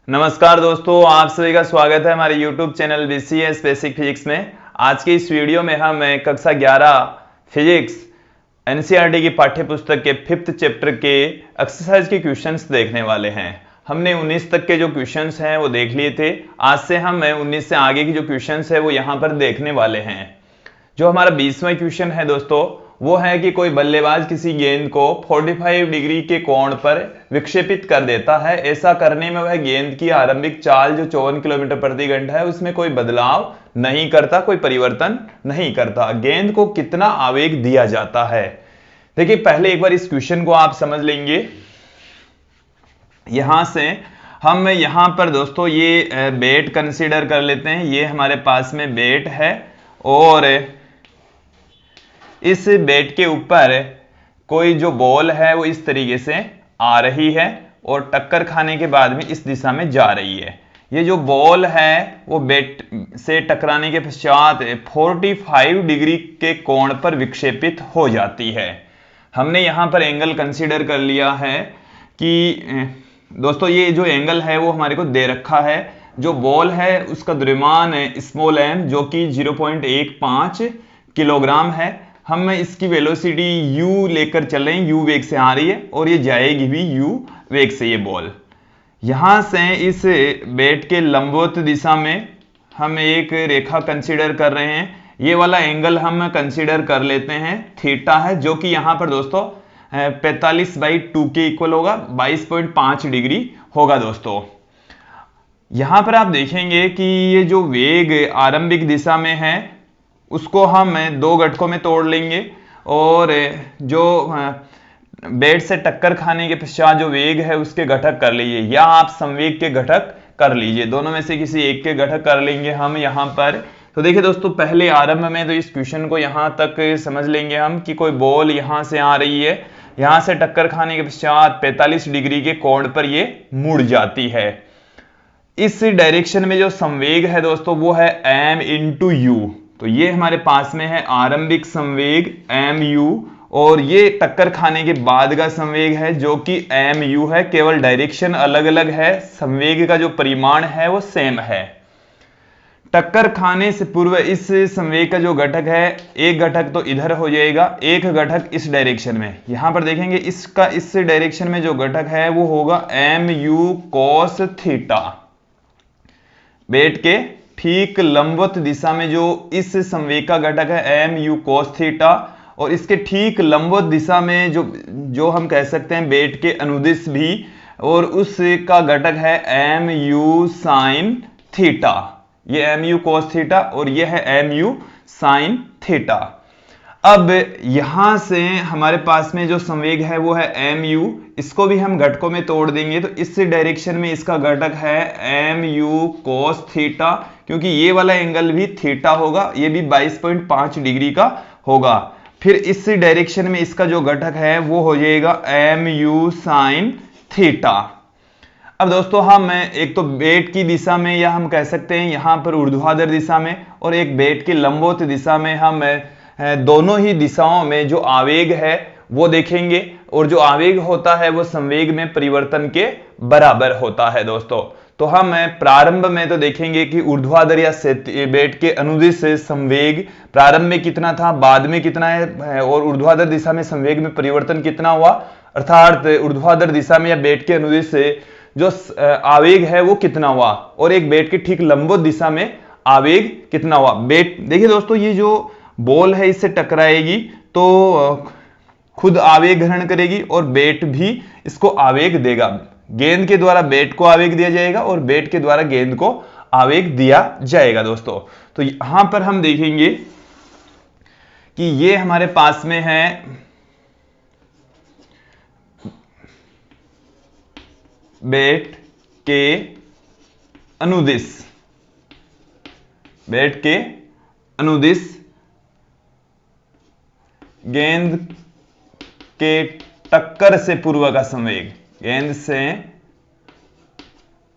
नमस्कार दोस्तों, आप सभी का स्वागत है हमारे YouTube channel BCS basic physics में। आज के इस वीडियो में हम कक्षा 11 फिजिक्स NCERT की पाठ्य पुस्तक के 5th चैप्टर के एक्सरसाइज के क्वेश्चंस देखने वाले हैं। हमने 19 तक के जो क्वेश्चंस हैं वो देख लिए थे। आज से हम 19 से आगे की जो क्वेश्चंस है वो यहाँ पर देखने वाले हैं। जो हमारा 20वां क्वेश्चन है दोस्तों, वो है कि कोई बल्लेबाज किसी गेंद को 45 डिग्री के कोण पर विक्षेपित कर देता है। ऐसा करने में वह गेंद की आरंभिक चाल जो 54 किलोमीटर प्रति घंटा है उसमें कोई बदलाव नहीं करता, कोई परिवर्तन नहीं करता। गेंद को कितना आवेग दिया जाता है? देखिए, पहले एक बार इस क्वेश्चन को आप समझ लेंगे। यहां से हम यहां पर दोस्तों ये बैट कंसीडर कर लेते हैं। ये हमारे पास में बैट है और इस बैट के ऊपर कोई जो बॉल है वो इस तरीके से आ रही है और टक्कर खाने के बाद में इस दिशा में जा रही है। ये जो बॉल है वो बैट से टकराने के पश्चात 45 डिग्री के कोण पर विक्षेपित हो जाती है। हमने यहां पर एंगल कंसीडर कर लिया है कि दोस्तों ये जो एंगल है वो हमारे को दे रखा है। जो बॉल है उसका द्रव्यमान स्मॉल m जो कि 0.15 किलोग्राम है। हम इसकी वेलोसिटी u लेकर चल रहे हैं, u वेग से आ रही है और ये जाएगी भी u वेग से। ये बॉल यहां से इस बैट के लंबवत दिशा में हम एक रेखा कंसीडर कर रहे हैं। ये वाला एंगल हम कंसीडर कर लेते हैं थीटा है, जो कि यहां पर दोस्तों 45/2 के इक्वल होगा, 22.5 डिग्री होगा। दोस्तों यहां पर आप देखेंगे कि ये जो वेग आरंभिक दिशा में है उसको हम दो घटकों में तोड़ लेंगे और जो बैट से टक्कर खाने के पश्चात जो वेग है उसके घटक कर लीजिए, या आप संवेग के घटक कर लीजिए। दोनों में से किसी एक के घटक कर लेंगे हम यहां पर। तो देखिए दोस्तों, पहले आरंभ में तो इस क्वेश्चन को यहां तक समझ लेंगे हम कि कोई बॉल यहां से आ रही है, यहां से टक्कर खाने के पश्चात 45 डिग्री के कोण पर ये मुड़ जाती है। इस डायरेक्शन में जो संवेग है दोस्तों वो है m × u। तो ये हमारे पास में है आरंभिक संवेग mu और ये टक्कर खाने के बाद का संवेग है जो कि mu है। केवल डायरेक्शन अलग अलग है, संवेग का जो परिमाण है वो सेम है। टक्कर खाने से पूर्व इस संवेग का जो घटक है, एक घटक तो इधर हो जाएगा, एक घटक इस डायरेक्शन में। यहां पर देखेंगे इसका इस डायरेक्शन में जो घटक है वो होगा mu cos थीटा। बैट के ठीक लंबवत दिशा में जो इस संवेग का घटक है mu cos थीटा, और इसके ठीक लंबवत दिशा में जो हम कह सकते हैं बैट के अनुदिश भी, और उसका घटक है mu sin थीटा। ये mu cos थीटा और ये है mu sin थीटा। अब यहां से हमारे पास में जो संवेग है वो है mu, इसको भी हम घटकों में तोड़ देंगे। तो इस डायरेक्शन में इसका घटक है mu cos थीटा, क्योंकि ये वाला एंगल भी थीटा होगा, ये भी 22.5 डिग्री का होगा। फिर इस डायरेक्शन में इसका जो घटक है वो हो जाएगा mu sin थीटा। अब दोस्तों हम एक तो बैट की दिशा में, या हम कह सकते हैं यहां पर ऊर्ध्वाधर दिशा में, और एक बैट की लंबवत दिशा में, हम दोनों ही दिशाओं में जो आवेग है वो देखेंगे, और जो आवेग होता है वो संवेग में परिवर्तन के बराबर होता है। दोस्तों तो हम प्रारंभ में तो देखेंगे कि ऊर्ध्वाधर या बैट के अनुदिश संवेग प्रारंभ में कितना था, बाद में कितना है, और ऊर्ध्वाधर दिशा में संवेग में परिवर्तन कितना हुआ, अर्थात ऊर्ध्वाधर दिशा में या बैट के अनुदिश से जो आवेग है वो कितना हुआ, और एक बैट के ठीक लंबवत दिशा में आवेग कितना हुआ। बैट देखिए दोस्तों, ये जो बॉल है इससे टकराएगी तो खुद आवेग ग्रहण करेगी और बैट भी इसको आवेग देगा। गेंद के द्वारा बैट को आवेग दिया जाएगा और बैट के द्वारा गेंद को आवेग दिया जाएगा। दोस्तों तो यहां पर हम देखेंगे कि ये हमारे पास में है बैट के अनुदिश, बैट के अनुदिश गेंद के टक्कर से पूर्व का संवेग, गेंद से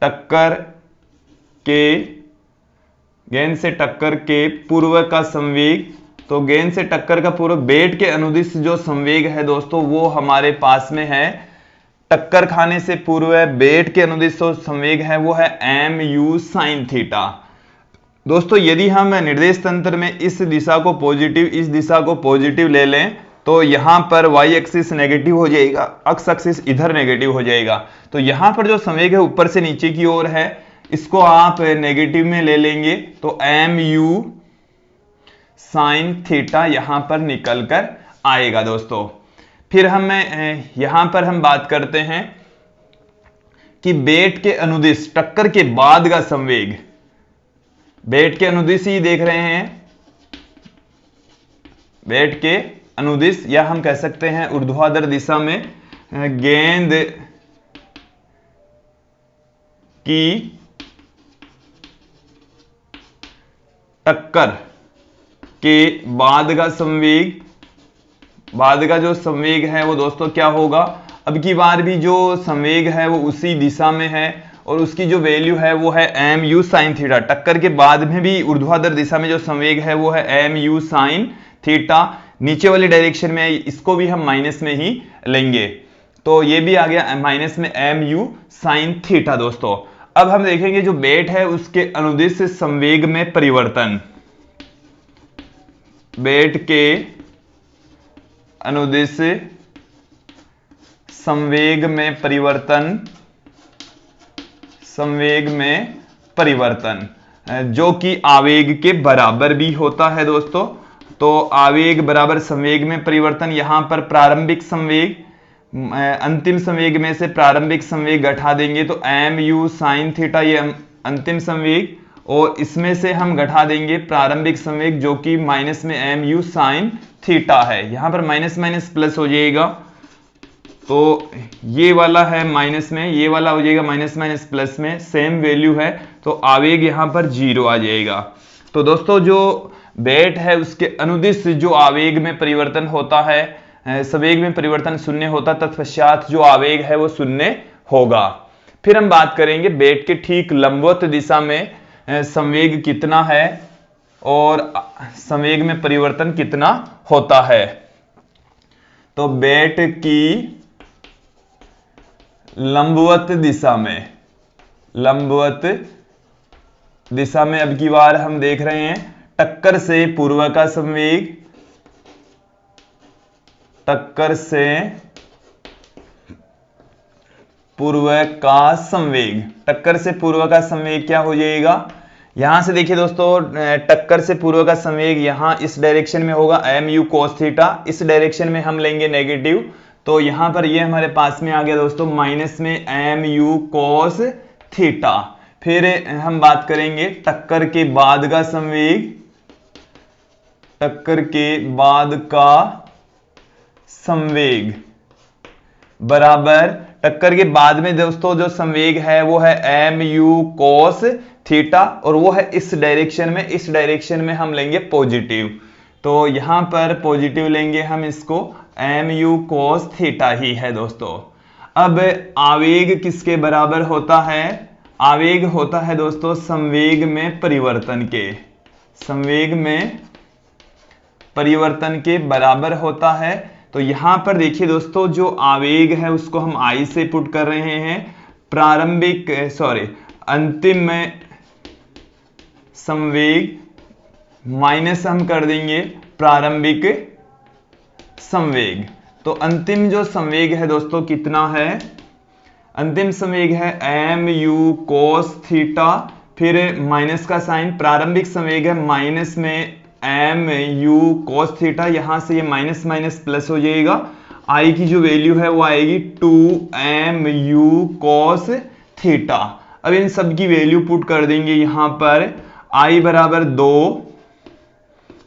टक्कर के पूर्व का संवेग। तो गेंद से टक्कर का पूर्व बैट के अनुदिश जो संवेग है दोस्तों वो हमारे पास में है टक्कर खाने से पूर्व बेट के अनुदिश जो संवेग है वो है एम यू साइन थीटा। दोस्तों यदि हम निर्देश तंत्र में इस दिशा को पॉजिटिव, इस दिशा को पॉजिटिव ले लें तो यहां पर y एक्सिस नेगेटिव हो जाएगा, x एक्सिस इधर नेगेटिव हो जाएगा। तो यहां पर जो संवेग है ऊपर से नीचे की ओर है, इसको आप नेगेटिव में ले लेंगे तो एम यू साइन थीटा यहां पर निकल कर आएगा दोस्तों। फिर यहां पर हम बात करते हैं कि बेट के अनुदिश टक्कर के बाद का संवेग, बेट के अनुदिश ही देख रहे हैं, बेट के अनुदिश या हम कह सकते हैं ऊर्ध्वाधर दिशा में गेंद की टक्कर के बाद का संवेग, बाद का जो संवेग है वो दोस्तों क्या होगा, अब की बार भी जो संवेग है वो उसी दिशा में है और उसकी जो वैल्यू है वो है एम यू साइन थीटा। टक्कर के बाद में भी ऊर्ध्वाधर दिशा में जो संवेग है वो है एम यू साइन थीटा। नीचे वाली डायरेक्शन में इसको भी हम माइनस में ही लेंगे, तो ये भी आ गया माइनस में एम यू साइन थीटा दोस्तों। अब हम देखेंगे जो बेट है उसके अनुदिश संवेग में परिवर्तन, बेट के अनुदिश संवेग में परिवर्तन, संवेग में परिवर्तन जो कि आवेग के बराबर भी होता है दोस्तों। तो आवेग बराबर संवेग में परिवर्तन, यहां पर प्रारंभिक संवेग, अंतिम संवेग में से प्रारंभिक संवेग घटा देंगे तो एम यू साइन थीटा ये अंतिम संवेग, और इसमें से हम घटा देंगे प्रारंभिक संवेग जो कि माइनस में एम यू साइन थीटा है। यहां पर माइनस माइनस प्लस हो जाएगा, तो ये वाला है माइनस में, ये वाला हो जाएगा माइनस माइनस प्लस में, सेम वैल्यू है तो आवेग यहां पर 0 आ जाएगा। तो दोस्तों जो बेट है उसके अनुदिश जो आवेग में परिवर्तन होता है, संवेग में परिवर्तन शून्य होता, तत्पश्चात जो आवेग है वो शून्य होगा। फिर हम बात करेंगे बेट के ठीक लंबवत दिशा में संवेग कितना है और संवेग में परिवर्तन कितना होता है। तो बेट की लंबवत दिशा में, लंबवत दिशा में अब की बार हम देख रहे हैं टक्कर से पूर्व का संवेग, टक्कर से पूर्व का संवेग, टक्कर से पूर्व का संवेग क्या हो जाएगा, यहां से देखिए दोस्तों टक्कर से पूर्व का संवेग यहां इस डायरेक्शन में होगा एम यू कोस थीटा, इस डायरेक्शन में हम लेंगे नेगेटिव, तो यहां पर ये हमारे पास में आ गया दोस्तों माइनस में एम यू कोस थीटा। फिर हम बात करेंगे टक्कर के बाद का संवेग, टक्कर के बाद का संवेग बराबर टक्कर के बाद में दोस्तों जो संवेग है वो है एम यू कोस थीटा और वो है इस डायरेक्शन में, इस डायरेक्शन में हम लेंगे पॉजिटिव, तो यहां पर पॉजिटिव लेंगे हम इसको, एम यू कोस थीटा ही है दोस्तों। अब आवेग किसके बराबर होता है, आवेग होता है दोस्तों संवेग में परिवर्तन के, संवेग में परिवर्तन के बराबर होता है। तो यहां पर देखिए दोस्तों जो आवेग है उसको हम आई से पुट कर रहे हैं, प्रारंभिक अंतिम संवेग माइनस हम कर देंगे प्रारंभिक संवेग। तो अंतिम जो संवेग है दोस्तों कितना है, अंतिम संवेग है एम यू कोस थीटा, फिर माइनस का साइन, प्रारंभिक संवेग है माइनस में एम यू कोस थीटा, यहां से ये माइनस माइनस प्लस हो जाएगा, आई की जो वैल्यू है वो आएगी 2m u cos थीटा। अब इन सब की वैल्यू पुट कर देंगे यहां पर, आई बराबर 2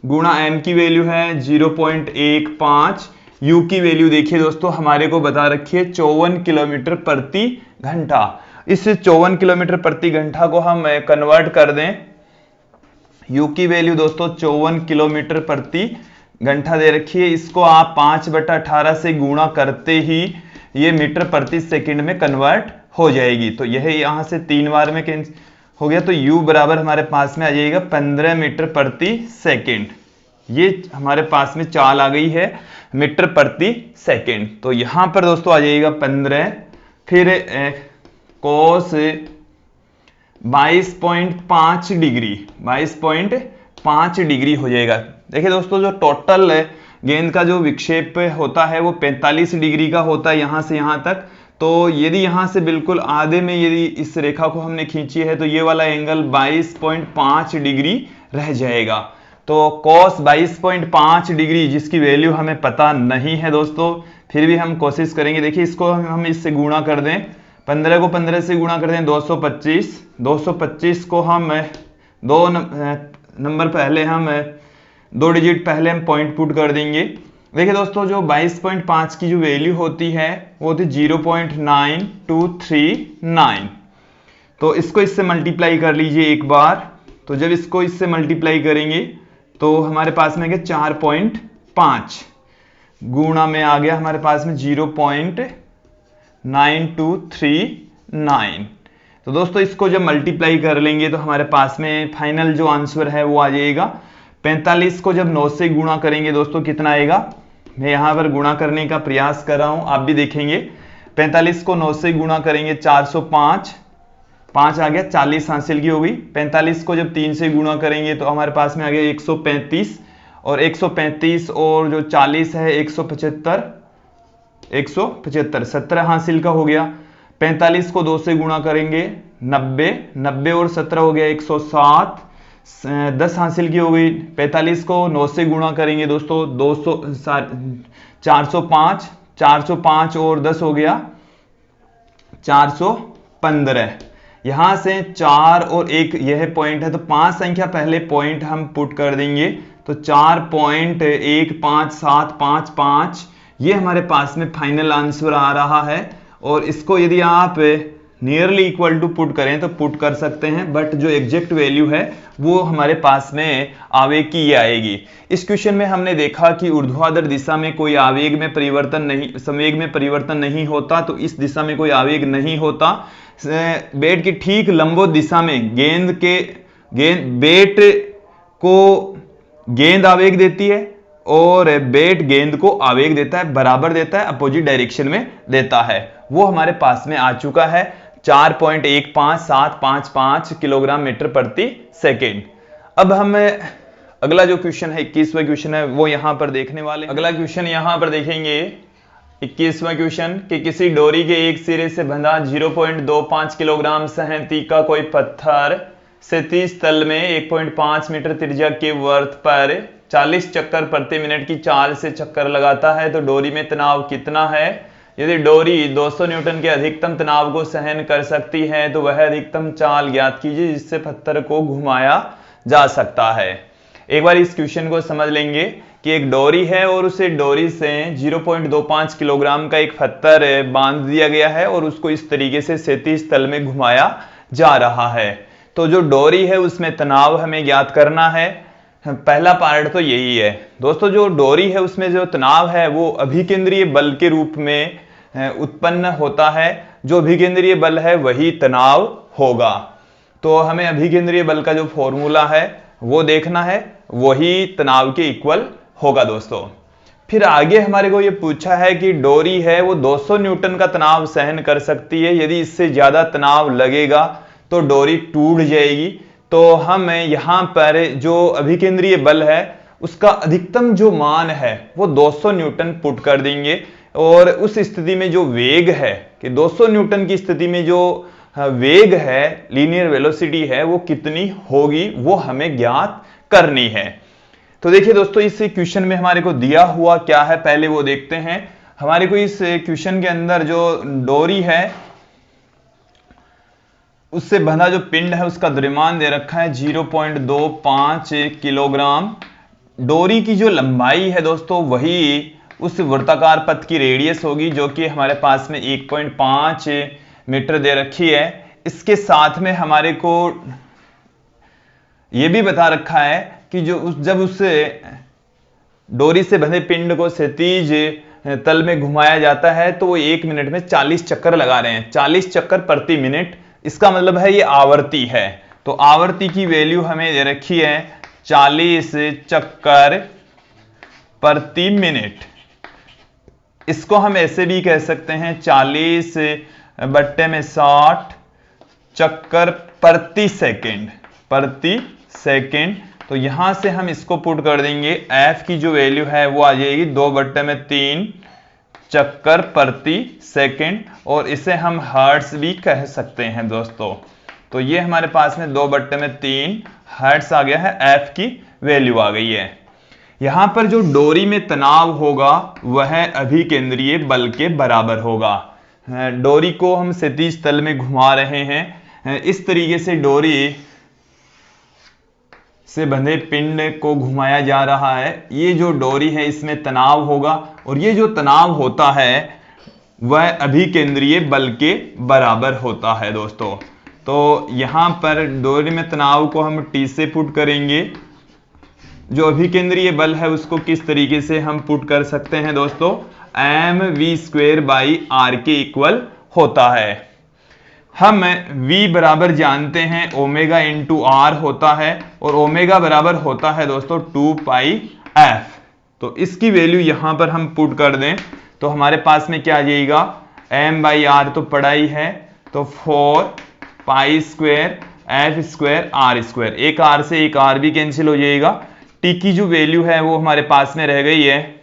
गुणा m की वैल्यू है 0.15, u की वैल्यू देखिए दोस्तों हमारे को बता रखी है 54 किलोमीटर प्रति घंटा। इस 54 किलोमीटर प्रति घंटा को हम कन्वर्ट कर दें, u की वैल्यू दोस्तों 54 किलोमीटर प्रति घंटा दे रखी है, इसको आप 5/18 से गुणा करते ही ये मीटर प्रति सेकंड में कन्वर्ट हो जाएगी। तो यह यहां से 3 बार में हो गया, तो u बराबर हमारे पास में आ जाएगा 15 मीटर प्रति सेकंड। ये हमारे पास में चाल आ गई है मीटर प्रति सेकंड, तो यहां पर दोस्तों आ जाएगा 15 फिर कोस 22.5 डिग्री, 22.5 डिग्री हो जाएगा। देखिए दोस्तों, जो टोटल गेंद का जो विक्षेप होता है वो 45 डिग्री का होता है यहां से यहां तक। तो यदि यहां से बिल्कुल आधे में यदि इस रेखा को हमने खींची है तो ये वाला एंगल 22.5 डिग्री रह जाएगा। तो cos 22.5 डिग्री, जिसकी वैल्यू हमें पता नहीं है दोस्तों, फिर भी हम कोशिश करेंगे। देखिए, इसको हम इससे गुणा कर दें, 15 को 15 से गुणा कर दें 225, 225 को हम दो नंबर पहले हम 2 डिजिट पहले हम पॉइंट पुट कर देंगे। देखिए दोस्तों, जो 22.5 की जो वैल्यू होती है वो होती 0.9239। तो इसको इससे मल्टीप्लाई कर लीजिए एक बार। तो जब इसको इससे मल्टीप्लाई करेंगे तो हमारे पास में 4.5 गुणा में आ गया हमारे पास में 0.9239। तो दोस्तों, इसको जब मल्टीप्लाई कर लेंगे तो हमारे पास में फाइनल जो आंसर है वो आ जाएगा 45 को जब 9 से गुणा करेंगे दोस्तों कितना आएगा। मैं यहां पर गुणा करने का प्रयास कर रहा हूं, आप भी देखेंगे। 45 को 9 से गुणा करेंगे 405, 5 आ गया, 40 हासिल की हो गई। 45 को जब 3 से गुणा करेंगे तो हमारे पास में आ गया 135, और 135 और जो 40 है 175, 17 हासिल का हो गया। 45 को 2 से गुणा करेंगे 90, 90 और 17 हो गया 107, 10 हासिल की हो गई। 45 को 9 से गुणा करेंगे दोस्तों 405, 405 और 10 हो गया 415। यहां से 4 और 1 यह पॉइंट है, तो 5 संख्या पहले पॉइंट हम पुट कर देंगे। तो 4.15755 ये हमारे पास में फाइनल आंसर आ रहा है। और इसको यदि आप नियरली इक्वल टू पुट करें तो पुट कर सकते हैं, बट जो एग्जैक्ट वैल्यू है वो हमारे पास में आवेग की ये आएगी। इस क्वेश्चन में हमने देखा कि ऊर्ध्वाधर दिशा में कोई आवेग में परिवर्तन नहीं, संवेग में परिवर्तन नहीं होता, तो इस दिशा में कोई आवेग नहीं होता। बेट की ठीक लंबवत दिशा में बेट को गेंद आवेग देती है और बेट गेंद को आवेग देता है, बराबर देता है, अपोजिट डायरेक्शन में देता है। वो हमारे पास में आ चुका है 4.15755 किलोग्राम मीटर प्रति सेकेंड। अब हम अगला जो क्वेश्चन है 21वां क्वेश्चन है वो यहां पर देखने वाले। अगला क्वेश्चन यहां पर देखेंगे 21वां क्वेश्चन कि किसी डोरी के एक सिरे से बंधा 0.25 किलोग्राम सहनती का कोई पत्थर से 30 तल में 1.5 मीटर त्रिज्या के वर्त पर 40 चक्कर प्रति मिनट की चाल से चक्कर लगाता है, तो डोरी में तनाव कितना है। यदि डोरी 200 न्यूटन के अधिकतम तनाव को सहन कर सकती है तो वह अधिकतम चाल ज्ञात कीजिए जिससे पत्थर को घुमाया जा सकता है। एक बार इस क्वेश्चन को समझ लेंगे कि एक डोरी है और उसे डोरी से 0.25 किलोग्राम का एक पत्थर बांध दिया गया है और उसको इस तरीके से 37 तल में घुमाया जा रहा है। तो जो डोरी है उसमें तनाव हमें ज्ञात करना है। पहला पार्ट तो यही है दोस्तों, जो डोरी है उसमें जो तनाव है वो अभिकेंद्रीय बल के रूप में उत्पन्न होता है। जो अभिकेंद्रीय बल है वही तनाव होगा। तो हमें अभिकेंद्रीय बल का जो फॉर्मूला है वो देखना है, वही तनाव के इक्वल होगा दोस्तों। फिर आगे हमारे को ये पूछा है कि डोरी है वो 200 न्यूटन का तनाव सहन कर सकती है, यदि इससे ज्यादा तनाव लगेगा तो डोरी टूट जाएगी। तो हम यहां पर जो अभिकेंद्रीय बल है उसका अधिकतम जो मान है वो 200 न्यूटन पुट कर देंगे, और उस स्थिति में जो वेग है कि 200 न्यूटन की स्थिति में जो वेग है, लीनियर वेलोसिटी है, वो कितनी होगी वो हमें ज्ञात करनी है। तो देखिए दोस्तों, इस क्वेश्चन में हमारे को दिया हुआ क्या है पहले वो देखते हैं। हमारे को इस क्वेश्चन के अंदर जो डोरी है उससे बंधा जो पिंड है उसका द्रव्यमान दे रखा है 0.25 किलोग्राम। डोरी की जो लंबाई है दोस्तों वही उस वृत्ताकार पथ की रेडियस होगी जो कि हमारे पास में 1.5 मीटर दे रखी है। इसके साथ में हमारे को यह भी बता रखा है कि जब उस डोरी से बंधे पिंड को क्षैतिज तल में घुमाया जाता है तो वो 1 मिनट में 40 चक्कर लगा रहे हैं, 40 चक्कर प्रति मिनट। इसका मतलब है ये आवर्ती है। तो आवर्ती की वैल्यू हमें दे रखी है 40 चक्कर प्रति मिनट। इसको हम ऐसे भी कह सकते हैं 40 बट्टे में 60 चक्कर प्रति सेकेंड। तो यहां से हम इसको पुट कर देंगे, एफ की जो वैल्यू है वो आ जाएगी 2/3 चक्कर प्रति सेकेंड, और इसे हम हर्ट्ज भी कह सकते हैं दोस्तों। तो ये हमारे पास में 2/3 हर्ट्ज आ गया है, एफ की वैल्यू आ गई है। यहां पर जो डोरी में तनाव होगा वह अभिकेंद्रीय बल के बराबर होगा। डोरी को हम क्षैतिज तल में घुमा रहे हैं, इस तरीके से डोरी से बंधे पिंड को घुमाया जा रहा है। ये जो डोरी है इसमें तनाव होगा, और ये जो तनाव होता है वह अभिकेंद्रीय बल के बराबर होता है दोस्तों। तो यहां पर डोरी में तनाव को हम T से पुट करेंगे। जो अभिकेंद्रीय बल है उसको किस तरीके से हम पुट कर सकते हैं दोस्तों, mv²/r के इक्वल होता है। हम v बराबर जानते हैं ओमेगा इंटू आर होता है, और ओमेगा बराबर होता है दोस्तों 2πf। तो इसकी वैल्यू यहां पर हम पुट कर दें तो हमारे पास में क्या आ जाएगा, m/r तो पड़ा ही है, तो 4π² f²r²। एक r से एक r भी कैंसिल हो जाएगा। t की जो वैल्यू है वो हमारे पास में रह गई है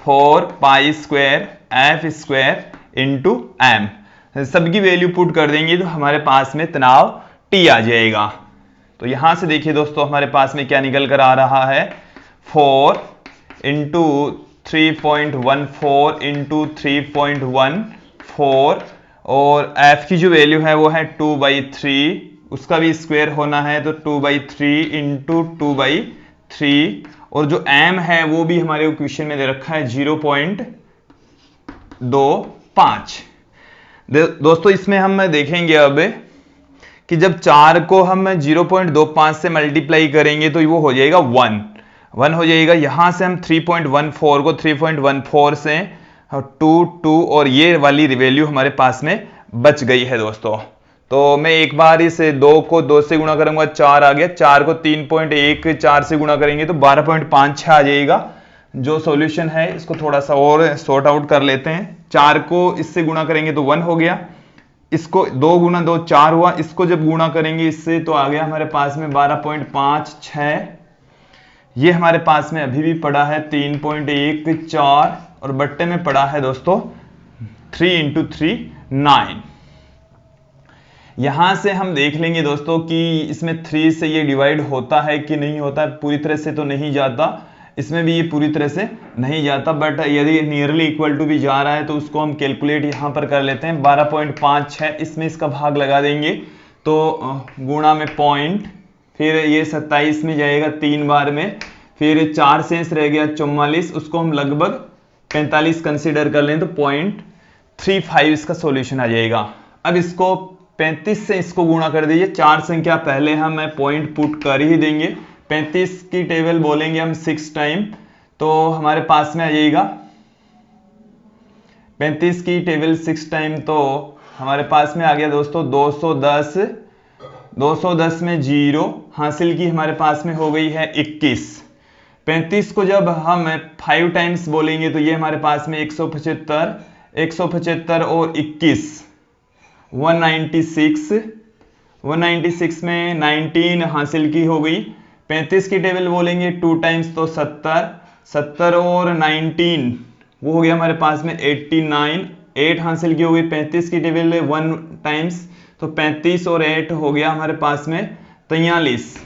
4π² f² इंटू m। सबकी वैल्यू पुट कर देंगे तो हमारे पास में तनाव T आ जाएगा। तो यहां से देखिए दोस्तों हमारे पास में क्या निकल कर आ रहा है, 4 इंटू 3.14 इंटू 3.14, और f की जो वैल्यू है वो है 2/3, उसका भी स्क्वायर होना है तो 2/3 इंटू 2/3, और जो m है वो भी हमारे क्वेश्चन में दे रखा है 0.25। दोस्तों इसमें हम देखेंगे अब कि जब 4 को हम 0.25 से मल्टीप्लाई करेंगे तो वो हो जाएगा 1 हो जाएगा। यहां से हम 3.14 को 3.14 से 2 और ये वाली वैल्यू हमारे पास में बच गई है दोस्तों। तो मैं एक बार इस 2 को 2 से गुणा करूंगा, 4 आ गया, 4 को 3.14 से गुणा करेंगे तो 12.56 आ जाएगा। जो सॉल्यूशन है इसको थोड़ा सा और सॉर्ट आउट कर लेते हैं। 4 को इससे गुणा करेंगे तो 1 हो गया, इसको 2 गुना 2 4 हुआ, इसको जब गुणा करेंगे इससे तो आ गया हमारे पास में 12.56। ये हमारे पास में अभी भी पड़ा है 3.14, और बट्टे में पड़ा है दोस्तों 3 इंटू 3 9। यहां से हम देख लेंगे दोस्तों कि इसमें 3 से ये डिवाइड होता है कि नहीं होता, पूरी तरह से तो नहीं जाता, इसमें भी ये पूरी तरह से नहीं जाता, बट यदि नियरली इक्वल टू भी जा रहा है तो उसको हम कैलकुलेट यहां पर कर लेते हैं। 12.56 इसमें इसका भाग लगा देंगे तो गुणा में पॉइंट, फिर ये 27 में जाएगा 3 बार में, फिर 4 शेष रह गया 44, उसको हम लगभग 45 कंसीडर कर लें तो 0.35 इसका सॉल्यूशन आ जाएगा। अब इसको 35 से इसको गुणा कर दीजिए, 4 संख्या पहले हम पॉइंट पुट कर ही देंगे, 35 की टेबल बोलेंगे हम 6 टाइम, तो हमारे पास में आ जाएगा 35 की टेबल 6 टाइम, तो हमारे पास में आ गया दोस्तों 210 में 0 हासिल की हमारे पास में हो गई है 21। 35 को जब हम 5 टाइम्स बोलेंगे तो ये हमारे पास में 175 और 21 196 में 19 हासिल की हो गई। 35 की टेबल बोलेंगे 2 टाइम्स तो 70 और 19 वो हो गया हमारे पास में 89, 8 हासिल की हो गई। 35 की टेबल 1 टाइम्स तो 35 और 8 हो गया हमारे पास में 43।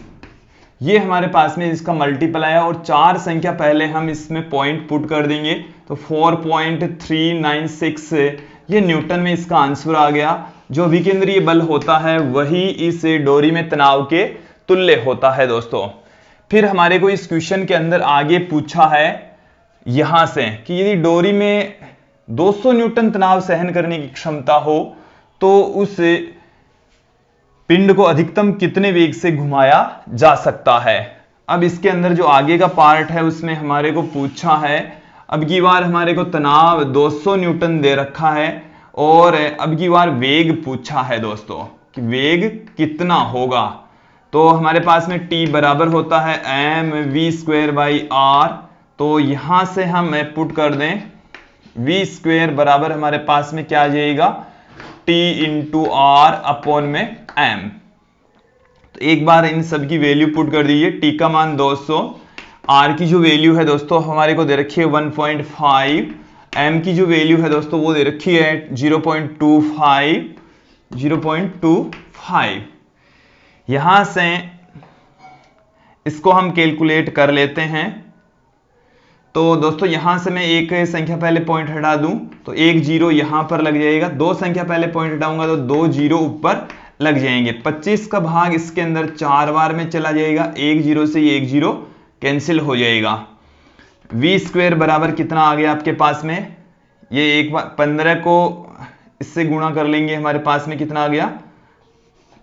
ये हमारे पास में इसका मल्टीपल आया, और 4 संख्या पहले हम इसमें पॉइंट पुट कर देंगे तो 4.396 ये न्यूटन में इसका आंसर आ गया। जो अभिकेंद्रीय बल होता है वही इस डोरी में तनाव के तुल्य होता है दोस्तों। फिर हमारे को इस क्वेश्चन के अंदर आगे पूछा है यहां से कि यदि डोरी में 200 न्यूटन तनाव सहन करने की क्षमता हो तो उस पिंड को अधिकतम कितने वेग से घुमाया जा सकता है। अब इसके अंदर जो आगे का पार्ट है उसमें हमारे को पूछा है, अब की बार हमारे को तनाव 200 न्यूटन दे रखा है और अब की बार वेग पूछा है दोस्तों कि वेग कितना होगा। तो हमारे पास में T बराबर होता है mv² बाई r, तो यहां से हम पुट कर दें वी स्क्वेयर बराबर हमारे पास में क्या आ जाएगा, टी इंटू आर अपॉन में एम। तो एक बार इन सब की वैल्यू पुट कर दीजिए। टी का मान 200, आर की जो वैल्यू है दोस्तों हमारे को दे रखी है 1.5, एम की जो वैल्यू है दोस्तों वो दे रखी है 0.25। यहां से इसको हम कैलकुलेट कर लेते हैं। तो दोस्तों यहां से मैं एक संख्या पहले पॉइंट हटा दूं तो एक जीरो यहां पर लग जाएगा, दो संख्या पहले पॉइंट हटाऊंगा तो दो जीरो ऊपर लग जाएंगे। 25 का भाग इसके अंदर 4 बार में चला जाएगा, एक जीरो से एक जीरो कैंसिल हो जाएगा। वी स्क्वायर बराबर कितना आ गया आपके पास में, ये एक बार 15 को इससे गुणा कर लेंगे, हमारे पास में कितना आ गया,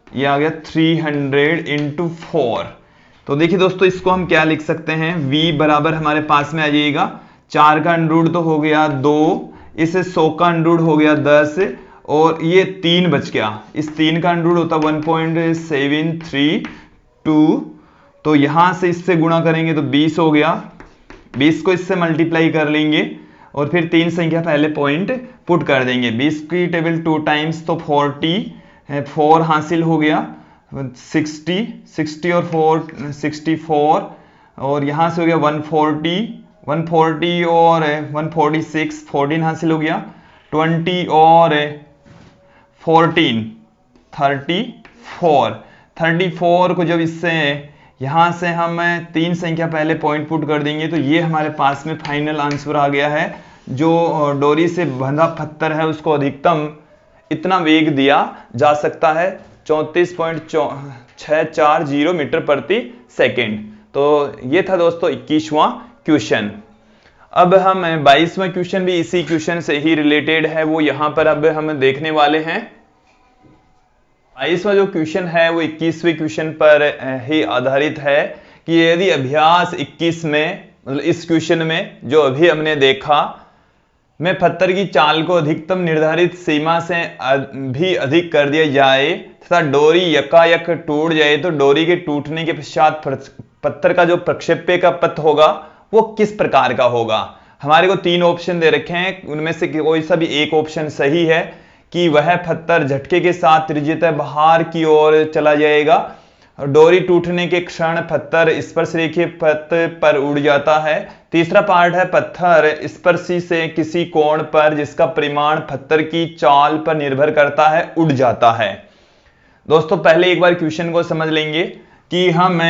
ये आ गया 300 इंटू 4। तो देखिए दोस्तों इसको हम क्या लिख सकते हैं, v बराबर हमारे पास में आ जाएगा 4 का अंडरूट तो हो गया 2, इसे 100 का अंडरूट हो गया 10 और ये 3 बच गया, इस 3 का अंडरूट होता 1.732। तो यहां से इससे गुणा करेंगे तो 20 हो गया, 20 को इससे मल्टीप्लाई कर लेंगे और फिर 3 संख्या पहले पॉइंट पुट कर देंगे। 20 की टेबल 2 टाइम्स तो 40, 4 हासिल हो गया, 60 और 4 64 और यहां से हो गया 140 और 146, 14 हासिल हो गया, 20 और 14 34 को जब इससे यहां से हम 3 संख्या पहले पॉइंट पुट कर देंगे तो ये हमारे पास में फाइनल आंसर आ गया है। जो डोरी से बंधा पत्थर है उसको अधिकतम इतना वेग दिया जा सकता है 34.640 मीटर प्रति सेकेंड। तो ये था दोस्तों 21वां क्वेश्चन। अब हम 22वां क्वेश्चन भी इसी क्वेश्चन से ही रिलेटेड है, वो यहां पर अब हम देखने वाले हैं। 22वां जो क्वेश्चन है वो 21वें क्वेश्चन पर ही आधारित है कि यदि अभ्यास 21 में मतलब इस क्वेश्चन में जो अभी हमने देखा में पत्थर की चाल को अधिकतम निर्धारित सीमा से भी अधिक कर दिया जाए तथा डोरी यकायक टूट जाए तो डोरी के टूटने के पश्चात पत्थर का जो प्रक्षेप्य का पथ होगा वो किस प्रकार का होगा। हमारे को 3 ऑप्शन दे रखे हैं, उनमें से कोई सा भी एक ऑप्शन सही है कि वह पत्थर झटके के साथ त्रिज्यतः बाहर की ओर चला जाएगा, डोरी टूटने के क्षण पत्थर स्पर्श रेखीय पथ पर उड़ जाता है। तीसरा पार्ट है पत्थर स्पर्शी से किसी कोण पर जिसका परिमाण पत्थर की चाल पर निर्भर करता है उड़ जाता है। दोस्तों पहले एक बार क्वेश्चन को समझ लेंगे कि हम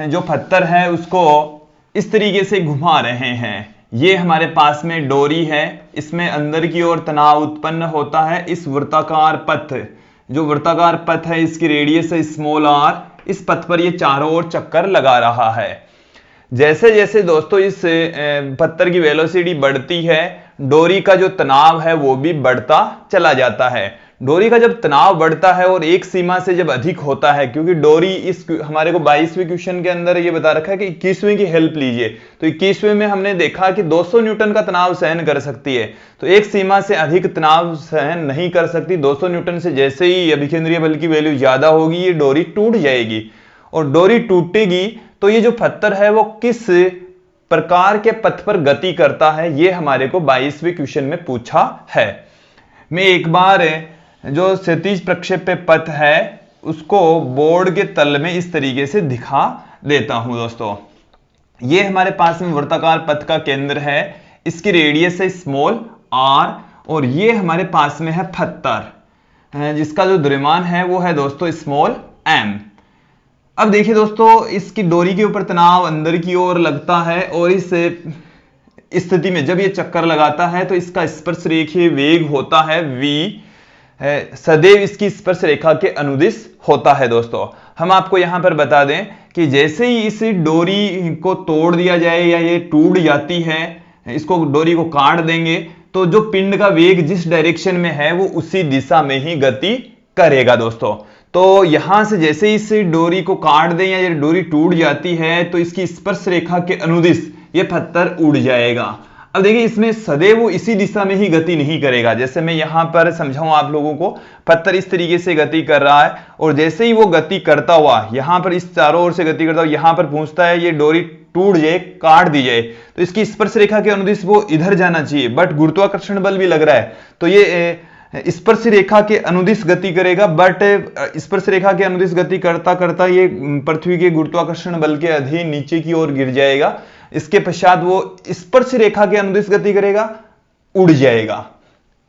जो पत्थर है उसको इस तरीके से घुमा रहे हैं। ये हमारे पास में डोरी है, इसमें अंदर की ओर तनाव उत्पन्न होता है। इस वृत्ताकार पथ, जो वृत्ताकार पथ है इसकी रेडियस है स्मॉल r, इस पथ पर ये चारों ओर चक्कर लगा रहा है। जैसे जैसे दोस्तों इस पत्थर की वेलोसिटी बढ़ती है डोरी का जो तनाव है वो भी बढ़ता चला जाता है। डोरी का जब तनाव बढ़ता है और एक सीमा से जब अधिक होता है, क्योंकि डोरी इस हमारे को 22वें क्वेश्चन के अंदर ये बता रखा है कि 21वें की हेल्प लीजिए, तो 21वें में हमने देखा कि 200 न्यूटन का तनाव सहन कर सकती है, तो एक सीमा से अधिक तनाव सहन नहीं कर सकती। 200 न्यूटन से जैसे ही अभिकेंद्रीय बल की वैल्यू ज्यादा होगी ये डोरी टूट जाएगी, और डोरी टूटेगी तो ये जो पत्थर है वो किस प्रकार के पथ पर गति करता है, ये हमारे को 22वें क्वेश्चन में पूछा है। मैं एक बार जो क्षैतिज प्रक्षेप्य पथ है उसको बोर्ड के तल में इस तरीके से दिखा देता हूं। दोस्तों ये हमारे पास में वृत्ताकार पथ का केंद्र है, इसकी रेडियस है स्मॉल r और ये हमारे पास में है पत्थर जिसका जो द्रव्यमान है वो है दोस्तों स्मॉल m। अब देखिए दोस्तों इसकी डोरी के ऊपर तनाव अंदर की ओर लगता है और इस स्थिति में जब ये चक्कर लगाता है तो इसका स्पर्श रेखीय वेग होता है v, सदैव इसकी स्पर्श रेखा के अनुदिश होता है। दोस्तों हम आपको यहां पर बता दें कि जैसे ही इस डोरी को तोड़ दिया जाए या ये टूट जाती है, इसको डोरी को काट देंगे तो जो पिंड का वेग जिस डायरेक्शन में है वो उसी दिशा में ही गति करेगा। दोस्तों तो यहां से जैसे ही इस डोरी को काट दें या ये डोरी टूट जाती है तो इसकी स्पर्श रेखा के अनुदिश ये पत्थर उड़ जाएगा। अब देखिए इसमें सदैव वो इसी दिशा में ही गति नहीं करेगा, जैसे मैं यहां पर समझाऊं आप लोगों को, पत्थर इस तरीके से गति कर रहा है और जैसे ही वो गति करता हुआ यहां पर इस चारों ओर से गति करता हुआ यहां पर पहुंचता है, ये डोरी टूट जाए, काट दी जाए, तो इसकी स्पर्श रेखा के अनुदिश वो इधर जाना चाहिए, बट गुरुत्वाकर्षण बल भी लग रहा है तो ये स्पर्श रेखा के अनुदिश गति करेगा, बट स्पर्श रेखा के अनुदिश गति करता करता ये पृथ्वी के गुरुत्वाकर्षण बल के अधीन नीचे की ओर गिर जाएगा। इसके पश्चात वो स्पर्श रेखा के अनुदिश गति करेगा, उड़ जाएगा।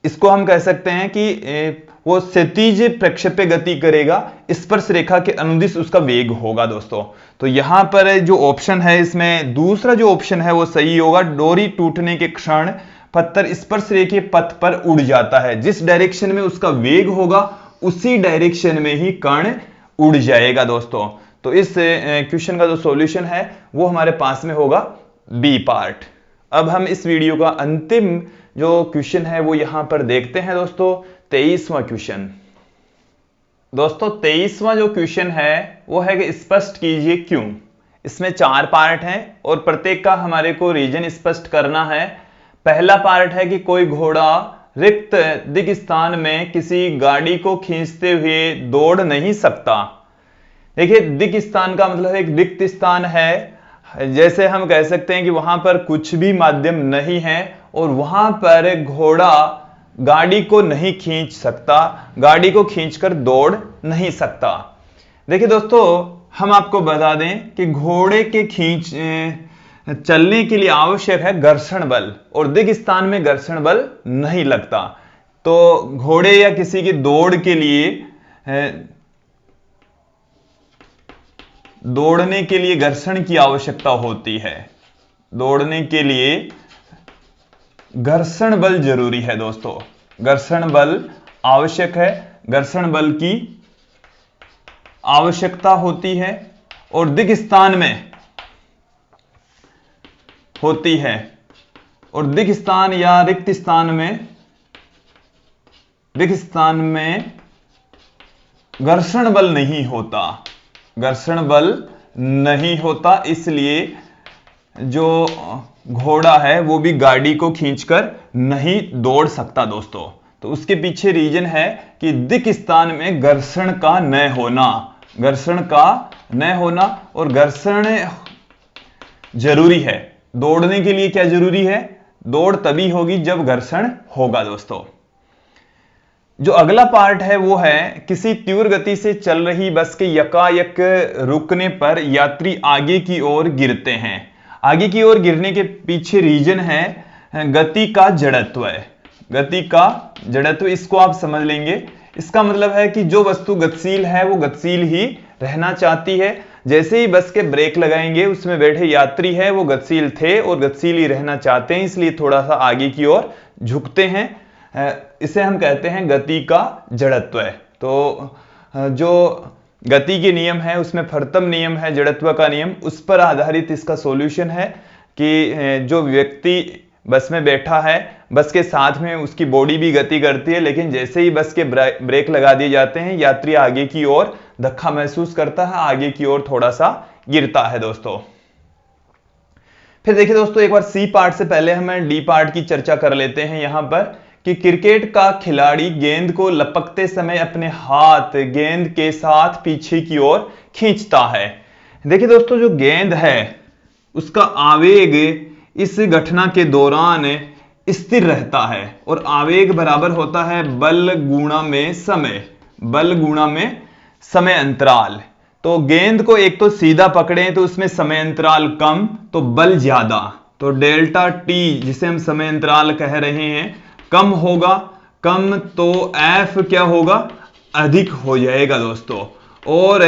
इसको हम कह सकते हैं कि वो क्षैतिज प्रक्षेप्य गति करेगा, स्पर्श रेखा के अनुदिश उसका वेग होगा दोस्तों। तो यहां पर जो ऑप्शन है इसमें दूसरा जो ऑप्शन है वो सही होगा। डोरी टूटने के क्षण पत्थर स्पर्श रेखा पथ पर उड़ जाता है, जिस डायरेक्शन में उसका वेग होगा उसी डायरेक्शन में ही कण उड़ जाएगा दोस्तों। तो इस क्वेश्चन का जो सॉल्यूशन है वो हमारे पास में होगा बी पार्ट। अब हम इस वीडियो का अंतिम जो क्वेश्चन है वो यहां पर देखते हैं दोस्तों, 23वां क्वेश्चन। दोस्तों 23वां जो क्वेश्चन है वो है कि स्पष्ट कीजिए क्यों। इसमें 4 पार्ट हैं और प्रत्येक का हमारे को रीजन स्पष्ट करना है। पहला पार्ट है कि कोई घोड़ा रिक्त दिग स्थान में किसी गाड़ी को खींचते हुए दौड़ नहीं सकता। देखिए दिग स्थान का मतलब एक रिक्त स्थान है, जैसे हम कह सकते हैं कि वहां पर कुछ भी माध्यम नहीं है और वहां पर घोड़ा गाड़ी को नहीं खींच सकता, गाड़ी को खींचकर दौड़ नहीं सकता। देखिए दोस्तों हम आपको बता दें कि घोड़े के चलने के लिए आवश्यक है घर्षण बल, और दिग स्थान में घर्षण बल नहीं लगता। तो घोड़े या किसी की दौड़ के लिए दौड़ने के लिए घर्षण की आवश्यकता होती है, दौड़ने के लिए घर्षण बल जरूरी है दोस्तों, घर्षण बल आवश्यक है, घर्षण बल की आवश्यकता होती है और दिग स्थान में होती है, और दिग स्थान या रिक्त स्थान में, दिग स्थान में घर्षण बल नहीं होता, घर्षण बल नहीं होता, इसलिए जो घोड़ा है वो भी गाड़ी को खींचकर नहीं दौड़ सकता दोस्तों। तो उसके पीछे रीजन है कि दिग स्थान में घर्षण का न होना, घर्षण का न होना, और घर्षण जरूरी है। दौड़ने के लिए क्या जरूरी है? दौड़ तभी होगी जब घर्षण होगा दोस्तों। जो अगला पार्ट है वो है किसी तीव्र गति से चल रही बस के यकायक रुकने पर यात्री आगे की ओर गिरते हैं। आगे की ओर गिरने के पीछे रीजन है गति का जड़त्व है, गति का जड़त्व। इसको आप समझ लेंगे। इसका मतलब है कि जो वस्तु गतिशील है वो गतिशील ही रहना चाहती है। जैसे ही बस के ब्रेक लगाएंगे उसमें बैठे यात्री है वो गतिशील थे और गतिशील ही रहना चाहते हैं, इसलिए थोड़ा सा आगे की ओर झुकते हैं। इसे हम कहते हैं गति का जड़त्व है। तो जो गति के नियम है उसमें फर्तम नियम है, जड़त्व का नियम, उस पर आधारित इसका सॉल्यूशन है कि जो व्यक्ति बस में बैठा है, बस के साथ में उसकी बॉडी भी गति करती है, लेकिन जैसे ही बस के ब्रेक लगा दिए जाते हैं यात्री आगे की ओर धक्का महसूस करता है, आगे की ओर थोड़ा सा गिरता है दोस्तों। फिर देखिए दोस्तों एक बार सी पार्ट से पहले हमें डी पार्ट की चर्चा कर लेते हैं यहां पर कि क्रिकेट का खिलाड़ी गेंद को लपकते समय अपने हाथ गेंद के साथ पीछे की ओर खींचता है। देखिए दोस्तों जो गेंद है उसका आवेग इस घटना के दौरान स्थिर रहता है और आवेग बराबर होता है बल गुणा में समय, बल गुणा में समय अंतराल। तो गेंद को एक तो सीधा पकड़े तो उसमें समय अंतराल कम तो बल ज्यादा, तो डेल्टा टी जिसे हम समय अंतराल कह रहे हैं कम होगा, कम तो एफ क्या होगा? अधिक हो जाएगा दोस्तों। और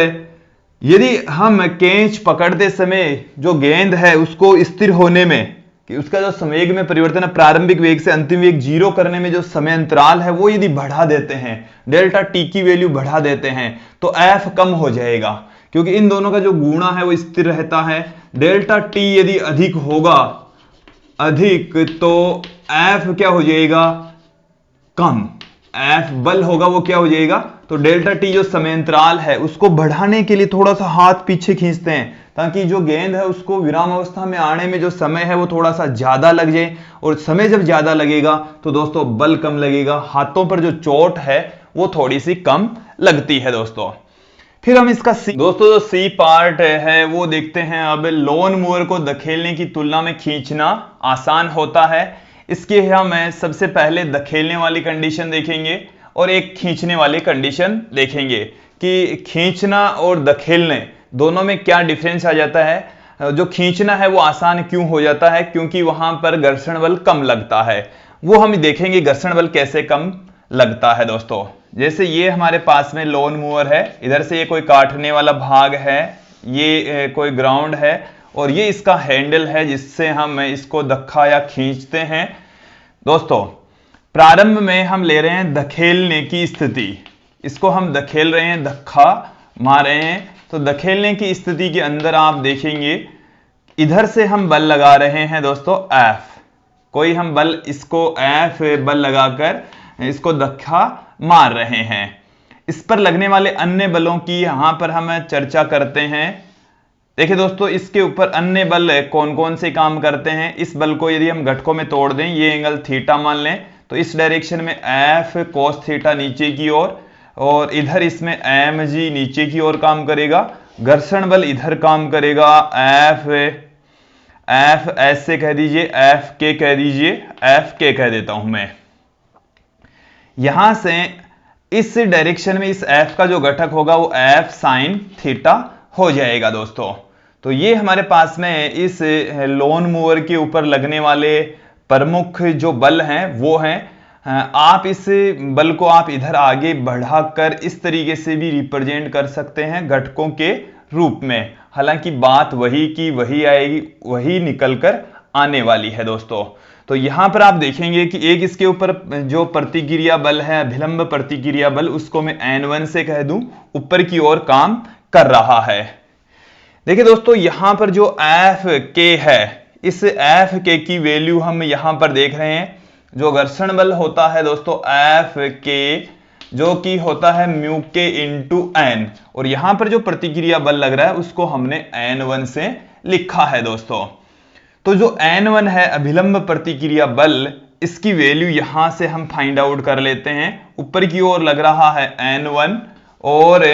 यदि हम कैच पकड़ते समय जो गेंद है उसको स्थिर होने में कि उसका जो संवेग में परिवर्तन है प्रारंभिक वेग से अंतिम वेग 0 करने में जो समय अंतराल है वो यदि बढ़ा देते हैं, डेल्टा टी की वैल्यू बढ़ा देते हैं तो एफ कम हो जाएगा, क्योंकि इन दोनों का जो गुणा है वो स्थिर रहता है। डेल्टा टी यदि अधिक होगा, अधिक, तो एफ क्या हो जाएगा? कम। एफ बल होगा वो क्या हो जाएगा? तो डेल्टा टी जो समय अंतराल है उसको बढ़ाने के लिए थोड़ा सा हाथ पीछे खींचते हैं ताकि जो गेंद है उसको विराम अवस्था में आने में जो समय है वो थोड़ा सा ज्यादा लग जाए, और समय जब ज्यादा लगेगा तो दोस्तों बल कम लगेगा, हाथों पर जो चोट है वो थोड़ी सी कम लगती है दोस्तों। फिर हम इसका सी, दोस्तों जो सी पार्ट है वो देखते हैं। अब लोन मूवर को धकेलने की तुलना में खींचना आसान होता है। इसके हम सबसे पहले धकेलने वाली कंडीशन देखेंगे और एक खींचने वाली कंडीशन देखेंगे कि खींचना और धकेलने दोनों में क्या डिफरेंस आ जाता है। जो खींचना है वो आसान क्यों हो जाता है, क्योंकि वहां पर घर्षण बल कम लगता है। वो हम देखेंगे घर्षण बल कैसे कम लगता है दोस्तों। जैसे ये हमारे पास में लोन मूवर है, इधर से ये कोई काटने वाला भाग है, ये कोई ग्राउंड है और ये इसका हैंडल है जिससे हम इसको धक्का या खींचते हैं। दोस्तों प्रारंभ में हम ले रहे हैं धकेलने की स्थिति, इसको हम धकेल रहे हैं, धक्का मार रहे हैं। तो धकेलने की स्थिति के अंदर आप देखेंगे इधर से हम बल लगा रहे हैं दोस्तों F, कोई हम बल इसको F बल लगाकर इसको धक्का मार रहे हैं। इस पर लगने वाले अन्य बलों की यहां पर हम चर्चा करते हैं। देखिए दोस्तों इसके ऊपर अन्य बल कौन कौन से काम करते हैं। इस बल को यदि हम घटकों में तोड़ दें, ये एंगल थीटा मान लें, तो इस डायरेक्शन में F cos थीटा नीचे की ओर और इधर इसमें mg नीचे की ओर काम करेगा। घर्षण बल इधर काम करेगा F ऐसे कह दीजिए, Fk कह दीजिए, Fk कह देता हूं मैं। यहां से इस डायरेक्शन में इस F का जो घटक होगा वो F sin थीटा हो जाएगा दोस्तों। तो ये हमारे पास में इस लोन मूवर के ऊपर लगने वाले प्रमुख जो बल हैं वो हैं। आप इस बल को आप इधर आगे बढ़ाकर इस तरीके से भी रिप्रेजेंट कर सकते हैं घटकों के रूप में। हालांकि बात वही की वही आएगी, वही निकलकर आने वाली है दोस्तों। तो यहां पर आप देखेंगे कि एक इसके ऊपर जो प्रतिक्रिया बल है, अभिलंब प्रतिक्रिया बल, उसको मैं N1 से कह दूं, ऊपर की ओर काम कर रहा है। देखिए दोस्तों यहां पर जो Fk है, इस Fk की वैल्यू हम यहां पर देख रहे हैं। जो घर्षण बल होता है दोस्तों Fk, जो कि होता है म्यू के इंटू N, और यहां पर जो प्रतिक्रिया बल लग रहा है उसको हमने N1 से लिखा है दोस्तों। तो जो N1 है अभिलंब प्रतिक्रिया बल, इसकी वैल्यू यहां से हम फाइंड आउट कर लेते हैं। ऊपर की ओर लग रहा है N1 और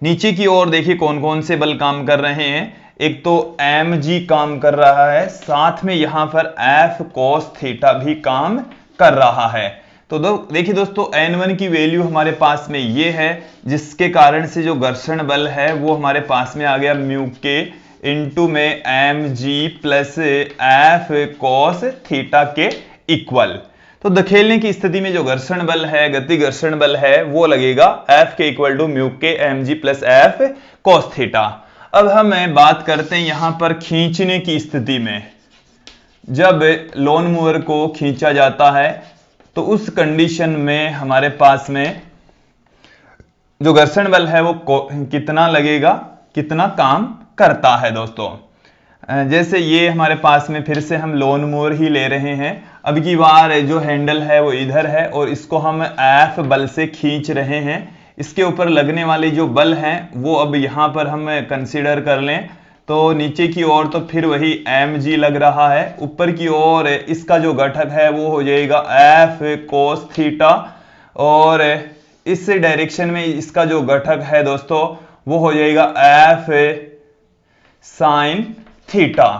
नीचे की ओर देखिए कौन कौन से बल काम कर रहे हैं। एक तो mg काम कर रहा है, साथ में यहां पर F cos थीटा भी काम कर रहा है। तो देखिए दोस्तों N1 की वैल्यू हमारे पास में ये है, जिसके कारण से जो घर्षण बल है वो हमारे पास में आ गया म्यू के इंटू में mg plus F cos theta के इक्वल। तो धकेलने की स्थिति में जो घर्षण बल है, गति घर्षण बल है, वो लगेगा F के इक्वल टू म्यू के mg plus F cos theta. अब हम बात करते हैं यहां पर खींचने की स्थिति में। जब लोन मूवर को खींचा जाता है तो उस कंडीशन में हमारे पास में जो घर्षण बल है वो कितना लगेगा, कितना काम करता है दोस्तों। जैसे ये हमारे पास में फिर से हम लोन मूवर ही ले रहे हैं। अब की बार जो हैंडल है वो इधर है और इसको हम F बल से खींच रहे हैं। इसके ऊपर लगने वाले जो बल हैं वो अब यहां पर हम कंसीडर कर लें। तो नीचे की ओर तो फिर वही mg लग रहा है, ऊपर की ओर इसका जो घटक है वो हो जाएगा F cos थीटा और इस डायरेक्शन में इसका जो घटक है दोस्तों वो हो जाएगा F sin थीटा।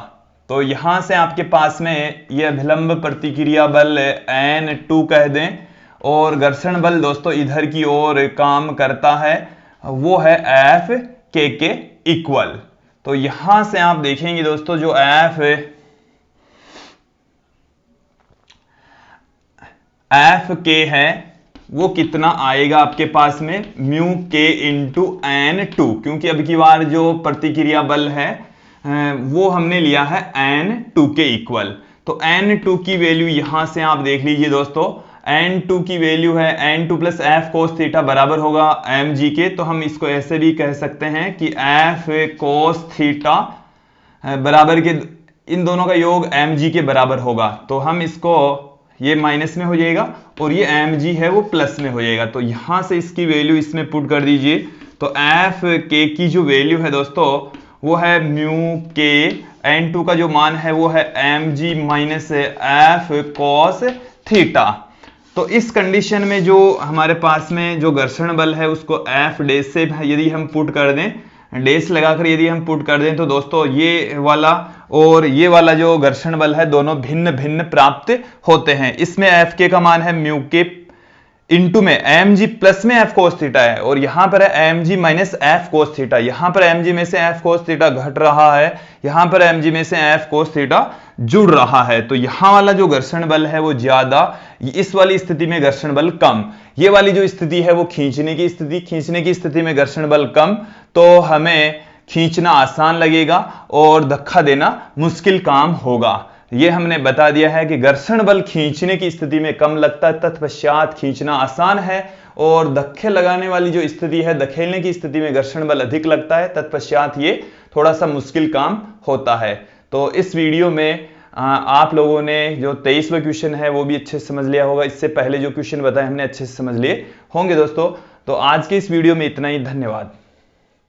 तो यहां से आपके पास में यह अभिलंब प्रतिक्रिया बल N2 कह दें और घर्षण बल दोस्तों इधर की ओर काम करता है, वो है F के इक्वल। तो यहां से आप देखेंगे दोस्तों जो F के है वो कितना आएगा आपके पास में म्यू के इंटू N2, क्योंकि अब की बार जो प्रतिक्रिया बल है वो हमने लिया है N2 के इक्वल। तो N2 की वैल्यू यहां से आप देख लीजिए दोस्तों, N2 की वैल्यू है N2 plus F cos theta बराबर होगा mg के। तो हम इसको ऐसे भी कह सकते हैं कि F cos थीटा बराबर के इन दोनों का योग mg के बराबर होगा। तो हम इसको, ये माइनस में हो जाएगा और ये mg है वो प्लस में हो जाएगा। तो यहां से इसकी वैल्यू इसमें पुट कर दीजिए। तो F के की जो वैल्यू है दोस्तों वो है म्यू के, N2 का जो मान है वो है mg minus F cos theta. तो इस कंडीशन में जो हमारे पास में जो घर्षण बल है उसको एफ डैश से यदि हम पुट कर दें, डैश लगाकर यदि हम पुट कर दें, तो दोस्तों ये वाला और ये वाला जो घर्षण बल है दोनों भिन्न भिन्न प्राप्त होते हैं। इसमें एफ के का मान है म्यू के इंटू में एम जी प्लस में एफ कोस थीटा है, और यहां पर है M G minus F cos theta. यहां पर एम जी में से एफ कोस थीटा घट रहा है, यहां पर एम जी में से एफ कोस थीटा जुड़ रहा है। तो यहां वाला जो घर्षण बल है वो ज्यादा, इस वाली स्थिति में घर्षण बल कम। ये वाली जो स्थिति है वो खींचने की स्थिति, खींचने की स्थिति में घर्षण बल कम, तो हमें खींचना आसान लगेगा और धक्का देना मुश्किल काम होगा। ये हमने बता दिया है कि घर्षण बल खींचने की स्थिति में कम लगता है, तत्पश्चात खींचना आसान है, और धक्के लगाने वाली जो स्थिति है, धकेलने की स्थिति में घर्षण बल अधिक लगता है, तत्पश्चात ये थोड़ा सा मुश्किल काम होता है। तो इस वीडियो में आप लोगों ने जो 23वां क्वेश्चन है वो भी अच्छे से समझ लिया होगा। इससे पहले जो क्वेश्चन बताए हमने अच्छे से समझ लिए होंगे दोस्तों। तो आज के इस वीडियो में इतना ही, धन्यवाद।